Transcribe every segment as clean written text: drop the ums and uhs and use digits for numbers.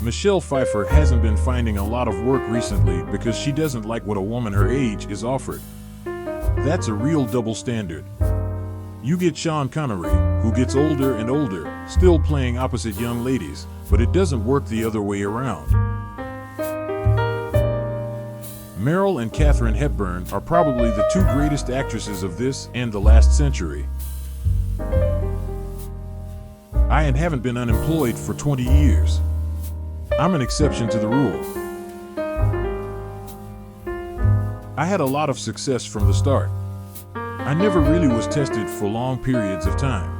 Michelle Pfeiffer hasn't been finding a lot of work recently because she doesn't like what a woman her age is offered. That's a real double standard. You get Sean Connery, who gets older and older, still playing opposite young ladies, but it doesn't work the other way around. Meryl and Katharine Hepburn are probably the two greatest actresses of this and the last century. I haven't been unemployed for 20 years. I'm an exception to the rule. I had a lot of success from the start. I never really was tested for long periods of time.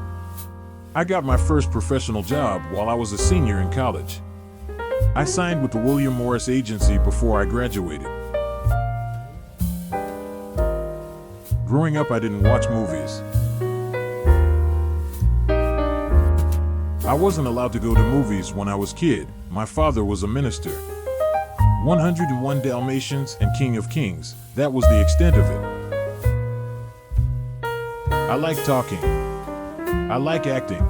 I got my first professional job while I was a senior in college. I signed with the William Morris Agency before I graduated. Growing up, I didn't watch movies. I wasn't allowed to go to movies when I was a kid. My father was a minister. 101 Dalmatians and King of Kings, that was the extent of it. I like talking. I like acting.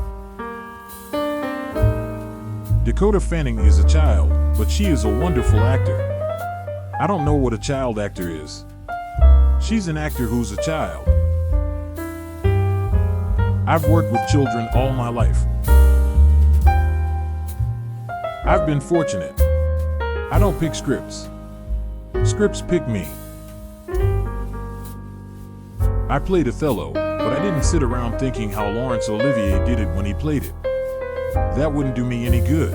Dakota Fanning is a child, but she is a wonderful actor. I don't know what a child actor is. She's an actor who's a child. I've worked with children all my life. I've been fortunate. I don't pick scripts. Scripts pick me. I played Othello, but I didn't sit around thinking how Laurence Olivier did it when he played it. That wouldn't do me any good.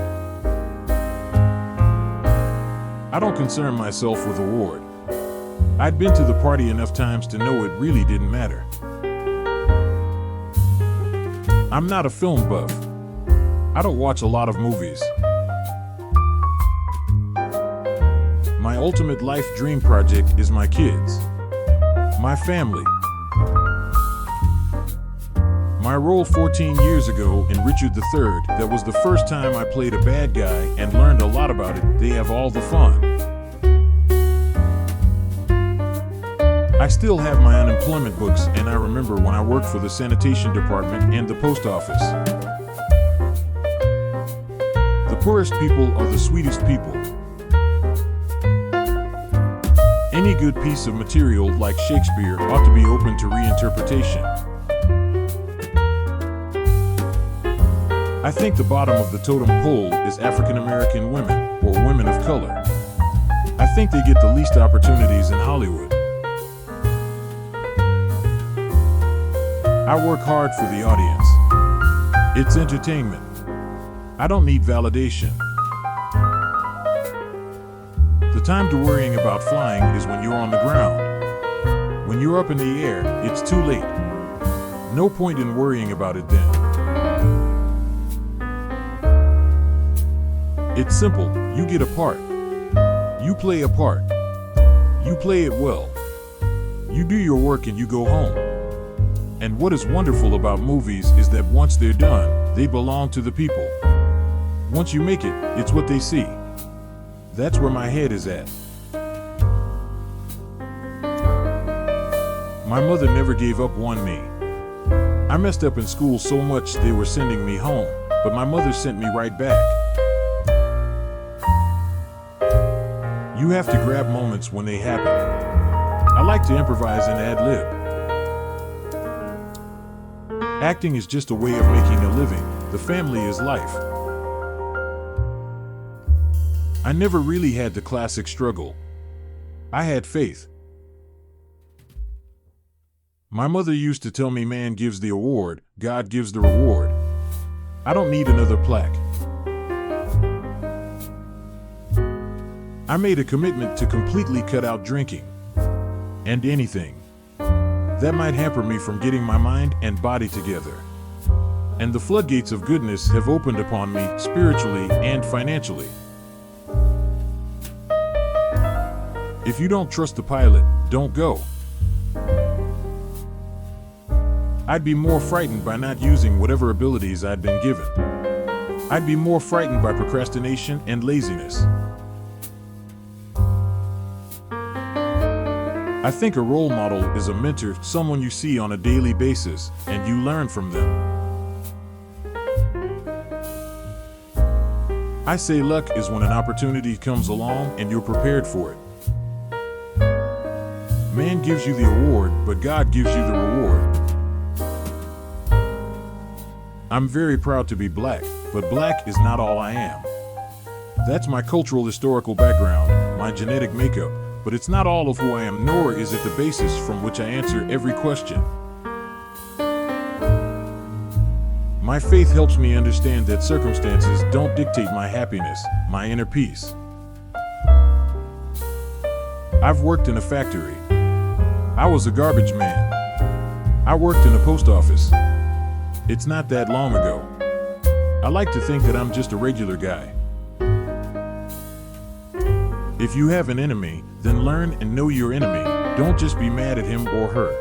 I don't concern myself with award. I'd been to the party enough times to know it really didn't matter. I'm not a film buff. I don't watch a lot of movies. My ultimate life dream project is my kids. My family. My role 14 years ago in Richard III, that was the first time I played a bad guy and learned a lot about it. They have all the fun. I still have my unemployment books, and I remember when I worked for the sanitation department and the post office. The poorest people are the sweetest people. Any good piece of material like Shakespeare ought to be open to reinterpretation. I think the bottom of the totem pole is African American women, or women of color. I think they get the least opportunities in Hollywood. I work hard for the audience. It's entertainment. I don't need validation. The time to worrying about flying is when you're on the ground. When you're up in the air, it's too late. No point in worrying about it then. It's simple. You get a part. You play a part. You play it well. You do your work and you go home. And what is wonderful about movies is that once they're done, they belong to the people. Once you make it, it's what they see. That's where my head is at. My mother never gave up on me. I messed up in school so much they were sending me home, but my mother sent me right back. You have to grab moments when they happen. I like to improvise and ad-lib. Acting is just a way of making a living. The family is life. I never really had the classic struggle. I had faith. My mother used to tell me man gives the award, God gives the reward. I don't need another plaque. I made a commitment to completely cut out drinking and anything that might hamper me from getting my mind and body together. And the floodgates of goodness have opened upon me spiritually and financially. If you don't trust the pilot, don't go. I'd be more frightened by not using whatever abilities I'd been given. I'd be more frightened by procrastination and laziness. I think a role model is a mentor, someone you see on a daily basis, and you learn from them. I say luck is when an opportunity comes along and you're prepared for it. Man gives you the award, but God gives you the reward. I'm very proud to be black, but black is not all I am. That's my cultural historical background, my genetic makeup, but it's not all of who I am, nor is it the basis from which I answer every question. My faith helps me understand that circumstances don't dictate my happiness, my inner peace. I've worked in a factory. I was a garbage man. I worked in a post office. It's not that long ago. I like to think that I'm just a regular guy. If you have an enemy, then learn and know your enemy. Don't just be mad at him or her.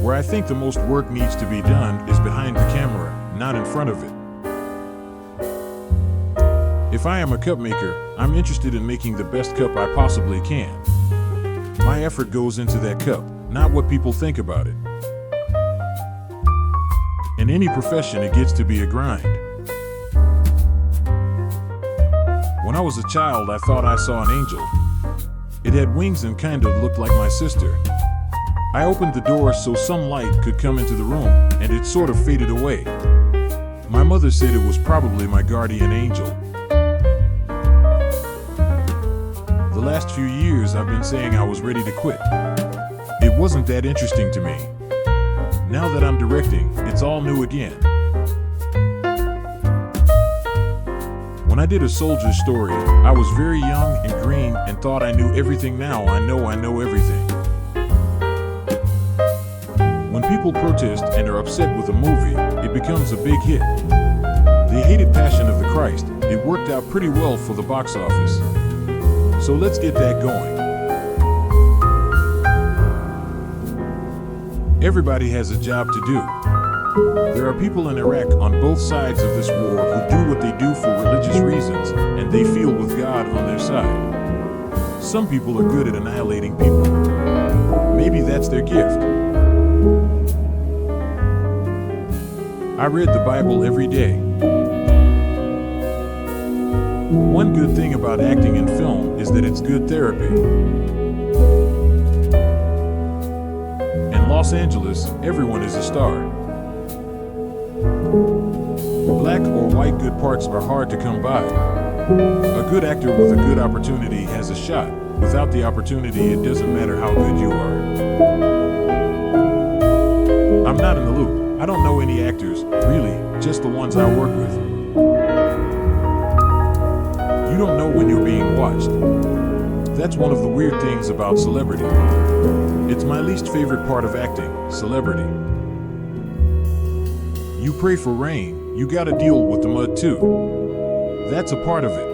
Where I think the most work needs to be done is behind the camera, not in front of it. If I am a cup maker, I'm interested in making the best cup I possibly can. My effort goes into that cup, not what people think about it. In any profession, it gets to be a grind. When I was a child, I thought I saw an angel. It had wings and kind of looked like my sister. I opened the door so some light could come into the room, and it sort of faded away. My mother said it was probably my guardian angel. The last few years, I've been saying I was ready to quit. It wasn't that interesting to me. Now that I'm directing, it's all new again. When I did A Soldier's Story, I was very young and green and thought I knew everything. Now I know everything. When people protest and are upset with a movie, it becomes a big hit. They hated Passion of the Christ. It worked out pretty well for the box office. So let's get that going. Everybody has a job to do. There are people in Iraq on both sides of this war who do what they do for religious reasons, and they feel with God on their side. Some people are good at annihilating people. Maybe that's their gift. I read the Bible every day. One good thing about acting in film is that it's good therapy. In Los Angeles, everyone is a star. Black or white good parts are hard to come by. A good actor with a good opportunity has a shot. Without the opportunity, it doesn't matter how good you are. I'm not in the loop. I don't know any actors, really, just the ones I work with. You don't know when you're being watched. That's one of the weird things about celebrity. It's my least favorite part of acting, celebrity. You pray for rain, you gotta deal with the mud too. That's a part of it.